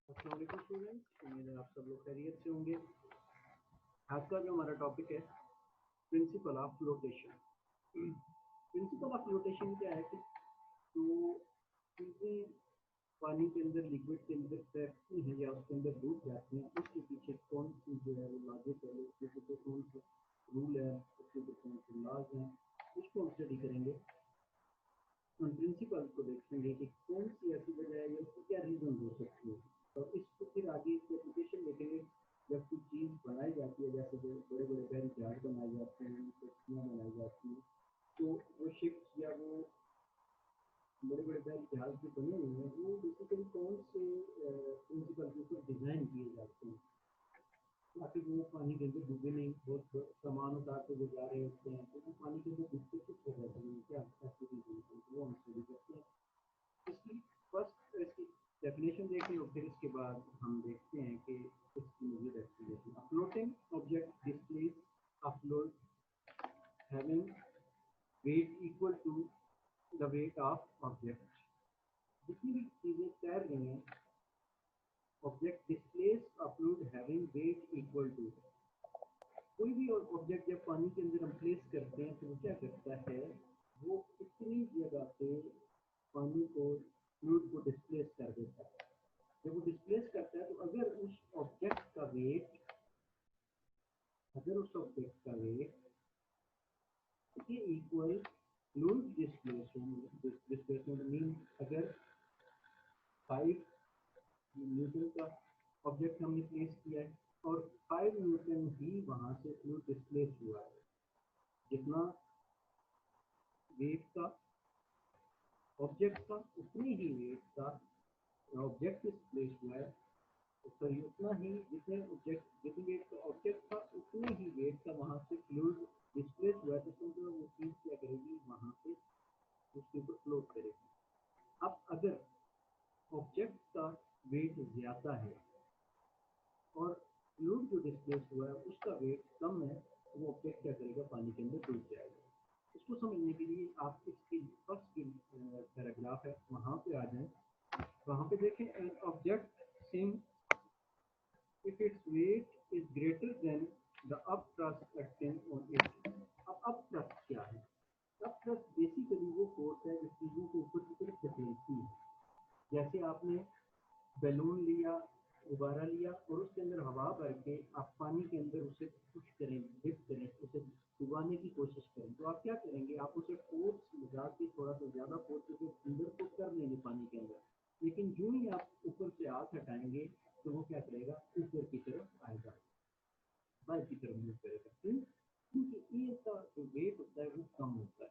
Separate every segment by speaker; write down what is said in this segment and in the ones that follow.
Speaker 1: अस्सलाम वालेकुम स्टूडेंट्स, उम्मीद है आप सब लोग खैरियत से होंगे। आज का जो हमारा टॉपिक है principal of flotation. Principal of flotation क्या है कि जो चीज़ें पानी के अंदर लिक्विड के अंदर तैरती हैं या उसके अंदर डूब जाती हैं, उसके पीछे कौन सी जो है वो लॉजिक है, उसके पीछे कौन सा रूल है, उसके पीछे कौन से लॉज हैं, उसको हम स्टडी करेंगे। हम प्रिंसिपल को देखेंगे कि कौन सी ऐसी वजह है या उसकी क्या रीज़न हो सकती है, और इसको फिर आगे इसकी एप्लीकेशन देखेंगे। जब कोई चीज़ बनाई जाती है, जैसे जो बड़े बड़े बहरी जहाज बनाए जाते हैं, फैक्ट्रियाँ बनाई जाती हैं, तो वो शिप्स या वो बड़े बड़े बहरी जहाज जो बने हुए हैं वो बेसिकली कौन से प्रिंसिपल के ऊपर डिज़ाइन किए जाते हैं ताकि वो पानी के अंदर डूबे नहीं। बहुत सामान उतार के वो जा रहे होते हैं तो वो पानी के अंदर डूबते कुछ हो जाते हैं, क्या ऐसी रीज़न वो हम स्टडी करते हैं। इसकी फर्स्ट इसकी डेफिनेशन देखें और फिर इसके बाद हम देखते हैं कि इसकी मज़ीद explanation. A floating object displace a float having weight equal to the weight of object. जितनी भी चीज़ें तैर रही हैं, object displace a fluid having weight equal to, कोई भी ऑब्जेक्ट जब पानी के अंदर हम प्लेस करते हैं तो वो क्या करता है, वो इतनी जगह पे पानी को फ्लूइड को डिस्प्लेस कर देता है। जब वो डिस्प्लेस करता है तो अगर उस ऑब्जेक्ट का वेट के इक्वल फ्लूइड डिस्प्लेसमेंट मीन अगर 5 न्यूटन का ऑब्जेक्ट हमने प्लेस किया है और 5 न्यूटन ही वहाँ से फ्लूइड डिस्प्लेस हुआ है, जितना वेट का ऑब्जेक्ट का उतनी ही वेट का ऑब्जेक्ट डिस्प्लेस हुआ है। सॉरी, उतना ही जितने वेट का ऑब्जेक्ट था उतने ही वेट का वहाँ से फ्लूइड डिस्प्लेस हुआ है, तो समझो वो चीज़ क्या करेगी, वहाँ पे उसके ऊपर फ्लोट करेगी। अब अगर ऑब्जेक्ट का वेट ज़्यादा है और फ्लूइड जो डिस्प्लेस हुआ है उसका वेट कम है, तो वो ऑब्जेक्ट क्या करेगा, पानी के अंदर डूब जाएगा। इसको समझने के लिए आप इसकी फर्स्ट पैराग्राफ है वहाँ पे आ जाएं। वहाँ पे देखें, an object sink if its weight is greater than the upthrust acting on it। अब upthrust क्या है? upthrust बेसिकली वो फोर्स है जो चीज़ों को ऊपर की तरफ धकेलती है। जैसे आपने बैलून लिया, गुब्बारा लिया और उसके अंदर हवा भर के आप पानी के अंदर उसे पुश करें, डिप करें, उसे डुबाने की कोशिश करें, तो आप क्या करेंगे, आप उसे फोर्स लगा के थोड़ा सा ज़्यादा फोर्स उसे अंदर को कर लेंगे पानी के अंदर, लेकिन जो ही आप ऊपर से हाथ हटाएंगे तो वो क्या करेगा, ऊपर की तरफ आएगा, बाहर की तरफ मूव करेगा। क्यों? क्योंकि एयर का जो वेट होता है वो कम होता है।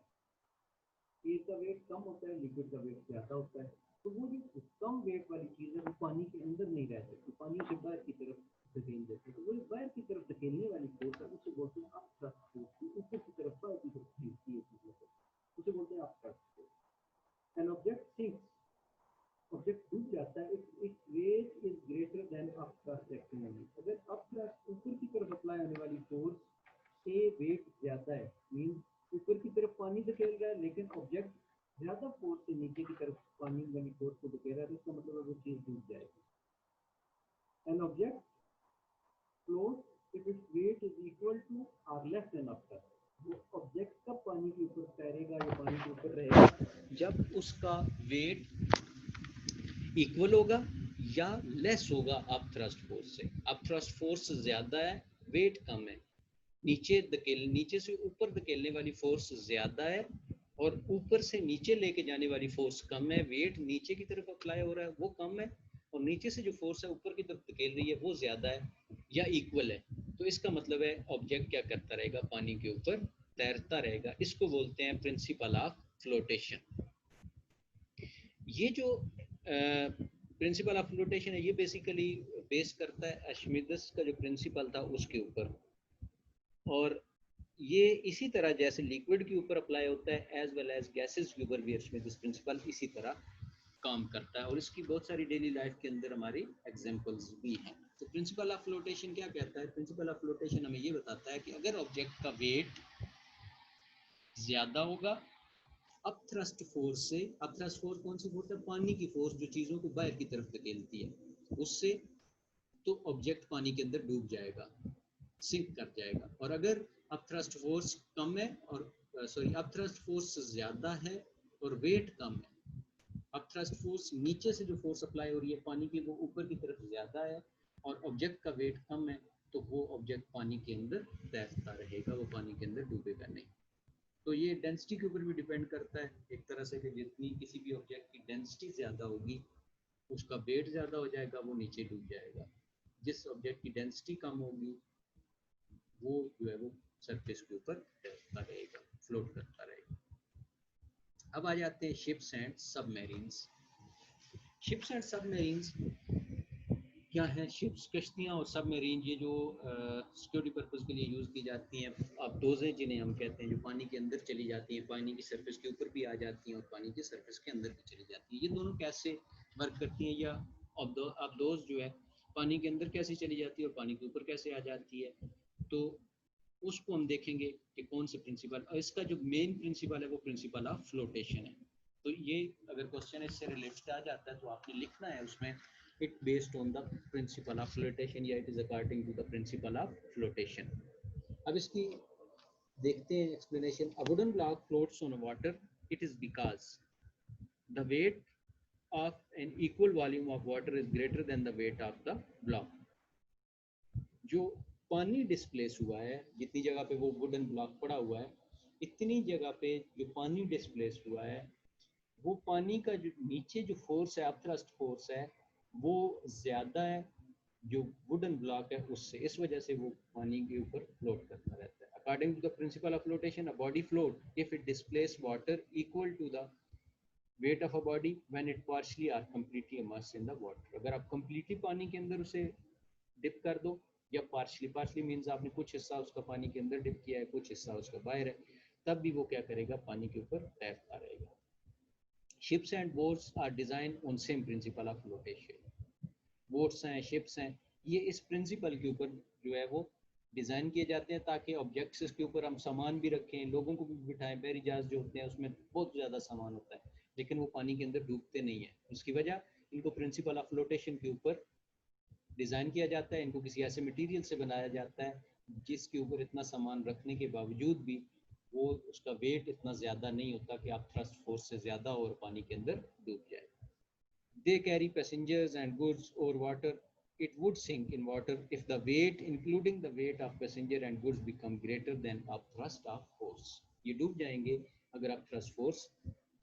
Speaker 1: एयर का वेट कम होता है, लिक्विड का वेट ज़्यादा होता है। तो वो जो कम वेट वाली चीज़ है वो पानी के अंदर नहीं रह सकती, पानी से बाहर की तरफ धकेल देती है। तो वो बाहर की तरफ धकेलने वाली फोर्स है, उसे बोलते हैं अपथ्रस्ट फोर्स। ऊपर की तरफ बाहर की तरफ खींचती है चीज़ों को, उसे बोलते हैं upthrust force. An object sinks, object डूब जाता है if its weight is greater than upthrust acting on it. अगर अपथ्रस्ट ऊपर की तरफ अप्लाई होने वाली फोर्स से वेट ज़्यादा है, मीन ऊपर की तरफ पानी धकेल रहा है लेकिन ऑब्जेक्ट ज़्यादा फोर्स से नीचे की तरफ पानी वाली फोर्स को धकेल रहा है, तो इसका मतलब है वो चीज़ डूब जाएगी। An object float if its weight is equal to or less than upthrust. वो ऑब्जेक्ट कब पानी के ऊपर तैरेगा या पानी के ऊपर रहेगा, जब उसका वेट इक्वल होगा या लेस होगा अप थ्रस्ट फोर्स से। अप थ्रस्ट फोर्स ज़्यादा है, वेट कम है। नीचे से ऊपर धकेलने वाली फोर्स ज़्यादा है और ऊपर से नीचे लेके जाने वाली फोर्स कम है। वेट नीचे की तरफ अप्लाई हो रहा है वो कम है, और नीचे से जो फोर्स है ऊपर की तरफ धकेल रही है वो ज़्यादा है या इक्वल है। तो इसका मतलब है ऑब्जेक्ट क्या करता रहेगा, पानी के ऊपर तैरता रहेगा। इसको बोलते हैं प्रिंसिपल ऑफ फ्लोटेशन। ये जो प्रिंसिपल ऑफ फ्लोटेशन है ये बेसिकली बेस करता है आर्किमिडीज का जो प्रिंसिपल था उसके ऊपर, और ये इसी तरह जैसे लिक्विड के ऊपर अप्लाई होता है एज वेल एज गैसेस के ऊपर भी आर्किमिडीज प्रिंसिपल इसी तरह काम करता है, और इसकी बहुत सारी डेली लाइफ के अंदर हमारी एग्जांपल्स भी हैं। तो प्रिंसिपल ऑफ फ्लोटेशन क्या कहता है? प्रिंसिपल ऑफ फ्लोटेशन हमें ये बताता है कि अगर ऑब्जेक्ट का वेट ज़्यादा होगा अपथ्रस्ट फोर्स से, अपथ्रस्ट फोर्स कौन सी फोर्स है? पानी की फोर्स जो चीज़ों को बाहर की तरफ धकेलती है।
Speaker 2: उससे तो ऑब्जेक्ट पानी के अंदर डूब जाएगा, सिंक कर जाएगा। और अगर अब थ्रस्ट फोर्स कम है और अब थ्रस्ट फोर्स ज़्यादा है और वेट कम है, अब थ्रस्ट फोर्स नीचे से जो फोर्स अप्लाई हो रही है पानी की वो ऊपर की तरफ ज़्यादा है और ऑब्जेक्ट का वेट कम है, तो वो ऑब्जेक्ट पानी के अंदर तैरता रहेगा, वो पानी के अंदर डूबेगा नहीं। तो ये डेंसिटी के ऊपर भी डिपेंड करता है एक तरह से कि जितनी किसी भी ऑब्जेक्ट की डेंसिटी ज़्यादा होगी उसका वेट ज़्यादा हो जाएगा, वो नीचे डूब जाएगा। जिस ऑब्जेक्ट की डेंसिटी कम होगी वो जो है वो सरफेस के ऊपर तैरता रहेगा, फ्लोट करता रहेगा। अब आ जाते हैं ships and submarines. Ships and submarines क्या है? शिप्स कश्तियाँ और सबमरीन ये जो सिक्योरिटी पर्पज़ के लिए यूज़ की जाती हैं, अब डोजें जिन्हें हम कहते हैं, जो पानी के अंदर चली जाती हैं, पानी की सरफेस के ऊपर भी आ जाती हैं और पानी की सरफेस के अंदर भी चली जाती हैं। ये दोनों कैसे वर्क करती हैं, या अब डोज जो है पानी के अंदर कैसे चली जाती है और पानी के ऊपर कैसे आ जाती है, तो उसको हम देखेंगे कि कौन से प्रिंसिपल। और इसका जो मेन प्रिंसिपल है वो प्रिंसिपल ऑफ फ्लोटेशन है। तो ये अगर क्वेश्चन इससे रिलेटेड आ जाता है तो आपने लिखना है उसमें it based on the principle of flotation या it is according to the principle of flotation। अब इसकी देखते हैं explanation। A wooden block floats on water, it is because the weight of an equal volume of water is greater than the weight of the block। जो पानी displace हुआ है, जितनी जगह पे वो वुडन ब्लॉक पड़ा हुआ है, इतनी जगह पे जो पानी डिस्प्लेस हुआ है वो पानी का जो नीचे जो फोर्स है, अपथ्रस्ट फोर्स है, वो ज़्यादा है जो वुडन ब्लॉक है उससे। इस वजह से वो पानी के ऊपर फ्लोट करता रहता है। According to the principle of flotation, a body float if it displace water equal to the weight of a body when it partially or completely immersed in the water. अगर आप कंप्लीटली पानी के अंदर उसे dip कर दो, या partially means आपने कुछ हिस्सा उसका पानी के अंदर डिप किया है, कुछ हिस्सा उसका बाहर है, तब भी वो क्या करेगा, पानी के ऊपर तैरता रहेगा। Ships and boats are designed on same principle of flotation। Boats हैं, शिप्स हैं, ये इस प्रिंसिपल के ऊपर जो है वो डिज़ाइन किए जाते हैं ताकि ऑब्जेक्ट्स के ऊपर हम सामान भी रखें, लोगों को भी बिठाएं। बहरी जहाज जो होते हैं उसमें बहुत ज़्यादा सामान होता है लेकिन वो पानी के अंदर डूबते नहीं है। उसकी वजह इनको प्रिंसिपल ऑफ फ्लोटेशन के ऊपर डिज़ाइन किया जाता है। इनको किसी ऐसे मटेरियल से बनाया जाता है जिसके ऊपर इतना सामान रखने के बावजूद भी वो उसका वेट इतना ज़्यादा नहीं होता कि आप थ्रस्ट फोर्स से ज़्यादा और पानी के अंदर डूब जाए। They carry passengers and goods over water. It would sink in water if the weight, including the weight of passenger and goods, become greater than a thrust of force। ये डूब जाएंगे अगर आप thrust force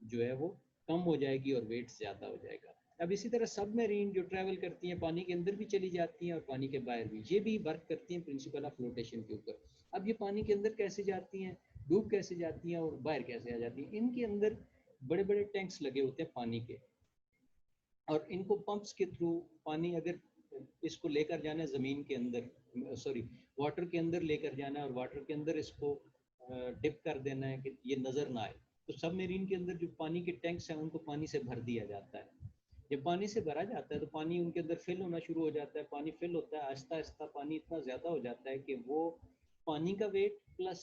Speaker 2: जो है वो कम हो जाएगी और वेट ज़्यादा हो जाएगा। अब इसी तरह सबमरीन जो ट्रैवल करती हैं पानी के अंदर भी चली जाती हैं और पानी के बाहर भी, ये भी वर्क करती हैं प्रिंसिपल ऑफ फ्लोटेशन के ऊपर। अब ये पानी के अंदर कैसे जाती हैं, डूब कैसे जाती हैं और बाहर कैसे आ जाती हैं? इनके अंदर बड़े बड़े टैंक्स लगे होते हैं पानी के, और इनको पंप्स के थ्रू पानी अगर इसको लेकर जाना है ज़मीन के अंदर, वाटर के अंदर लेकर जाना है और वाटर के अंदर इसको डिप कर देना है कि ये नज़र ना आए, तो सबमरीन के अंदर जो पानी के टैंक्स हैं उनको पानी से भर दिया जाता है। जब पानी से भरा जाता है तो पानी उनके अंदर फिल होना शुरू हो जाता है। पानी फिल होता है, आहिस्ता आहिस्ता पानी इतना ज़्यादा हो जाता है कि वो पानी का वेट प्लस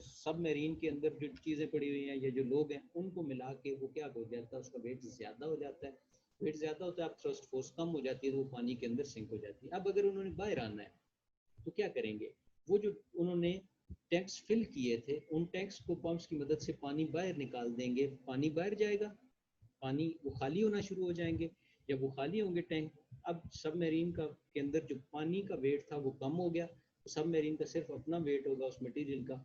Speaker 2: सबमरीन के अंदर जो चीज़ें पड़ी हुई हैं या जो लोग हैं उनको मिला के वो क्या हो जाता है, उसका वेट ज़्यादा हो जाता है। वेट ज़्यादा होता है, अब थ्रस्ट फोर्स कम हो जाती है तो वो पानी के अंदर सिंक हो जाती है। अब अगर उन्होंने बाहर आना है तो क्या करेंगे, वो जो उन्होंने टैंक्स फिल किए थे उन टैंक्स को पंप्स की मदद से पानी बाहर निकाल देंगे, पानी बाहर जाएगा, पानी वो खाली होना शुरू हो जाएंगे। जब वो खाली होंगे टैंक, अब सबमरीन का के अंदर जो पानी का वेट था वो कम हो गया, तो सबमरीन का सिर्फ अपना वेट होगा उस मटेरियल का,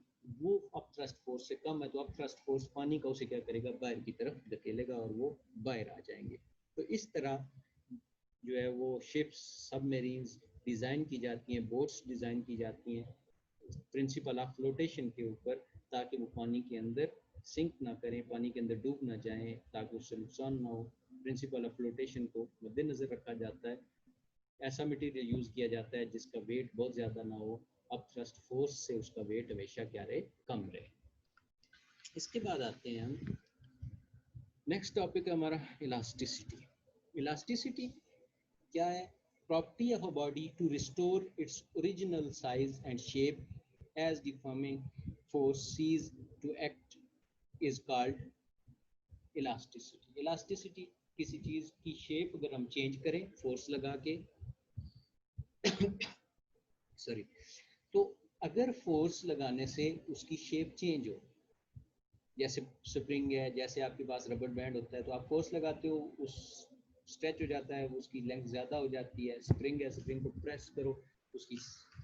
Speaker 2: वो अब थ्रस्ट फोर्स से कम है, तो अब थ्रस्ट फोर्स पानी का उसे क्या करेगा, बाहर की तरफ धकेलेगा और वो बाहर आ जाएंगे। तो इस तरह जो है वो शिप्स, सबमरीन्स डिज़ाइन की जाती हैं, बोट्स डिज़ाइन की जाती हैं प्रिंसिपल ऑफ फ्लोटेशन के ऊपर, ताकि वो पानी के अंदर सिंक ना करें, पानी के अंदर डूब ना जाएं, ताकि उससे नुकसान ना हो। प्रिंसिपल ऑफ फ्लोटेशन को मद्देनज़र रखा जाता है। ऐसा मटेरियल यूज़ किया जाता है जिसका वेट बहुत ज़्यादा ना हो, अब थ्रस्ट फोर्स से उसका वेट हमेशा क्या रहे, कम रहे। इसके बाद आते हैं हम नेक्स्ट टॉपिक है हमारा इलास्टिसिटी। इलास्टिसिटी क्या है? Property of a body to restore its original size and shape as the forming force cease to act is called elasticity. Elasticity किसी चीज की शेप अगर हम चेंज करें फोर्स लगा के सॉरी, तो अगर फोर्स लगाने से उसकी शेप चेंज हो, जैसे स्प्रिंग है, जैसे आपके पास रबर बैंड होता है, तो आप फोर्स लगाते हो, उस स्ट्रेच हो जाता है, उसकी लेंथ ज़्यादा हो जाती है। स्प्रिंग है, स्प्रिंग को प्रेस करो, उसकी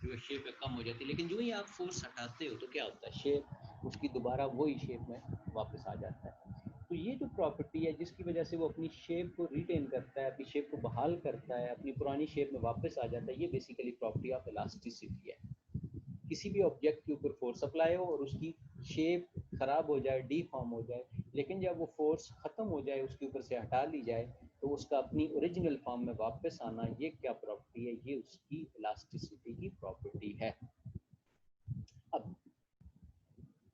Speaker 2: जो शेप है कम हो जाती है। लेकिन जो ही आप फोर्स हटाते हो तो क्या होता है, शेप उसकी दोबारा वही शेप में वापस आ जाता है। तो ये जो प्रॉपर्टी है जिसकी वजह से वो अपनी शेप को रिटेन करता है, अपनी शेप को बहाल करता है, अपनी पुरानी शेप में वापस आ जाता है, ये बेसिकली प्रॉपर्टी ऑफ इलास्टिसिटी है। किसी भी ऑब्जेक्ट के ऊपर फोर्स अप्लाई हो और उसकी शेप खराब हो जाए, डीफॉर्म हो जाए, लेकिन जब वो फोर्स खत्म हो जाए, उसके ऊपर से हटा ली जाए, तो उसका अपनी ओरिजिनल फॉर्म में वापस आना, ये क्या प्रॉपर्टी है, ये उसकी इलास्टिसिटी की प्रॉपर्टी है। अब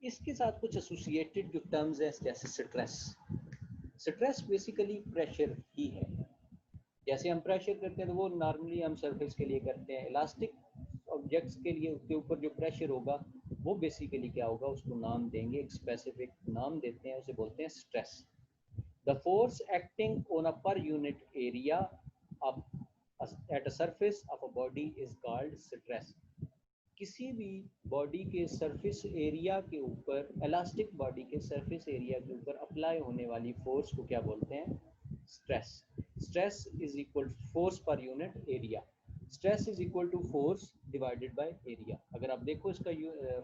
Speaker 2: इसके साथ कुछ एसोसिएटेड जो टर्म्स है, जैसे स्ट्रेस। स्ट्रेस बेसिकली प्रेशर ही है। जैसे हम प्रेशर करते हैं तो वो नॉर्मली हम सरफेस के लिए करते हैं। इलास्टिक ऑब्जेक्ट्स के लिए उसके ऊपर जो प्रेशर होगा वो बेसिकली क्या होगा, उसको नाम देंगे, एक स्पेसिफिक नाम देते हैं, उसे बोलते हैं stress. The force acting on a पर unit area of at a surface of a body is called stress. किसी भी बॉडी के सरफेस एरिया के ऊपर, इलास्टिक बॉडी के सरफेस एरिया के ऊपर अप्लाई होने वाली फोर्स को क्या बोलते हैं, stress. Stress is equal to force per unit area. Stress is equal to force divided by area. अगर आप देखो इसका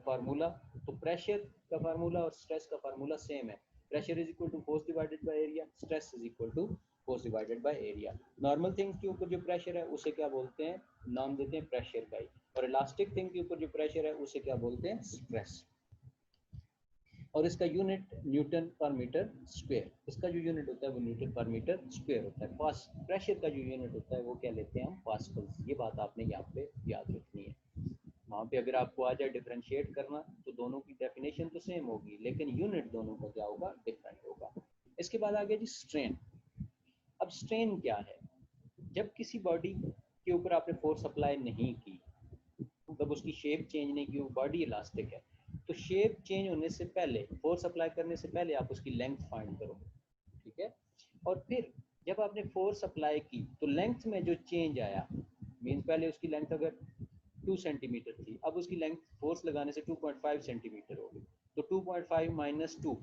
Speaker 2: फार्मूला, तो प्रेशर का फार्मूला और स्ट्रेस का फार्मूला सेम है। Pressure is equal to force divided by area, stress is equal to force divided by area. Normal things के ऊपर जो प्रेशर है उसे क्या बोलते हैं, नाम देते हैं प्रेशर का ही, और इलास्टिक थिंग के ऊपर जो प्रेशर है उसे क्या बोलते हैं, स्ट्रेस। और इसका यूनिट न्यूटन पर मीटर स्क्वायर, इसका जो यूनिट होता है वो न्यूटन पर मीटर स्क्वायर होता है। पास प्रेशर का जो यूनिट होता है वो क्या लेते हैं हम, पास्कल्स। ये बात आपने यहाँ पे याद रखनी है। वहाँ पे अगर आपको आ जाए डिफरेंशिएट करना तो दोनों की डेफिनेशन तो सेम होगी, लेकिन यूनिट दोनों का क्या होगा, डिफरेंट होगा। इसके बाद आ गया जी स्ट्रेन। अब स्ट्रेन क्या है, जब किसी बॉडी के ऊपर आपने फोर्स अप्लाई नहीं की, मतलब उसकी शेप चेंज नहीं की, वो बॉडी इलास्टिक है, तो शेप चेंज होने से पहले, फोर्स अप्लाई करने से पहले आप उसकी लेंथ फाइंड करो, ठीक है। और फिर जब आपने फोर्स अप्लाई की तो लेंथ में जो चेंज आया, मीन्स पहले उसकी लेंथ अगर 2 सेंटीमीटर थी, अब उसकी लेंथ फोर्स लगाने से 2.5 सेंटीमीटर हो गई, तो 2.5 minus 2,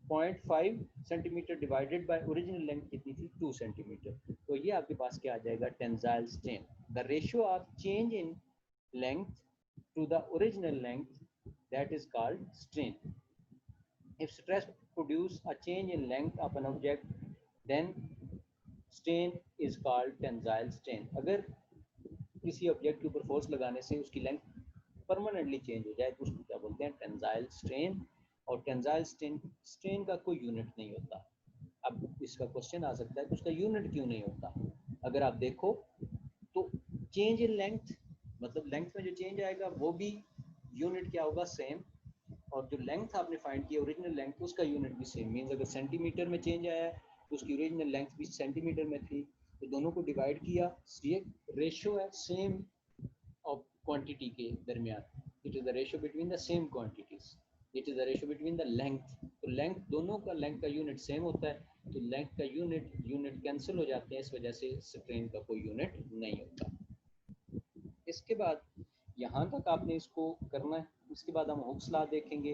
Speaker 2: 0.5 centimetre divided by original length कितनी थी, 2 सेंटीमीटर। तो ये आपके पास क्या आ जाएगा, tensile strain. The ratio of change in length to the original length, that is called strain. If stress produce a change in length of an object, then strain is called tensile strain. अगर किसी object के ऊपर force लगाने से उसकी length permanently change हो जाए तो उसको क्या बोलते हैं, टेंसाइल स्ट्रेन। और टेंसाइल स्ट्रेन का कोई यूनिट नहीं होता। अब इसका क्वेश्चन आ सकता है कि उसका यूनिट क्यों नहीं होता। अगर आप देखो तो चेंज इन लेंथ, मतलब लेंथ में जो चेंज आएगा वो भी यूनिट क्या होगा, सेम। और जो लेंथ आपने फाइंड किया ओरिजिनल लेंथ, उसका यूनिट भी सेम। मीन्स अगर सेंटीमीटर में चेंज आया है तो उसकी ओरिजिनल लेंथ भी सेंटीमीटर में थी, तो दोनों को डिवाइड किया, ये रेशियो है सेम ऑफ क्वांटिटी के दरमियान। It is the ratio between the same quantities, it is the ratio between the length. तो लेंथ, दोनों का लेंथ का यूनिट सेम होता है, तो लेंथ का यूनिट कैंसिल हो जाते हैं, इस वजह से स्ट्रेन का कोई यूनिट नहीं होता। इसके बाद यहाँ तक आपने इसको करना है। इसके बाद हम हुक्स लॉ देखेंगे,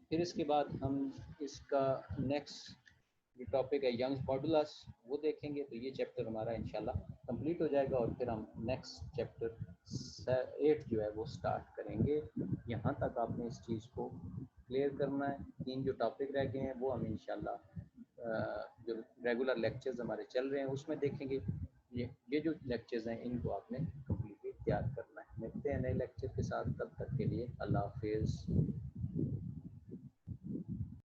Speaker 2: फिर इसके बाद हम इसका नेक्स्ट जो टॉपिक है यंग्स मॉडुलस वो देखेंगे। तो ये चैप्टर हमारा इंशाल्लाह कंप्लीट हो जाएगा और फिर हम नेक्स्ट चैप्टर 8 जो है वो स्टार्ट करेंगे। यहाँ तक आपने इस चीज़ को क्लियर करना है। 3 जो टॉपिक रह गए हैं वो हम इंशाल्लाह जो रेगुलर लेक्चर्स हमारे चल रहे हैं उसमें देखेंगे। ये जो लेक्चर्स हैं इनको आपने कम्प्लीटली तैयार करना है। मिलते हैं नए लेक्चर के साथ, तब तक के लिए अल्लाह हाफिज़।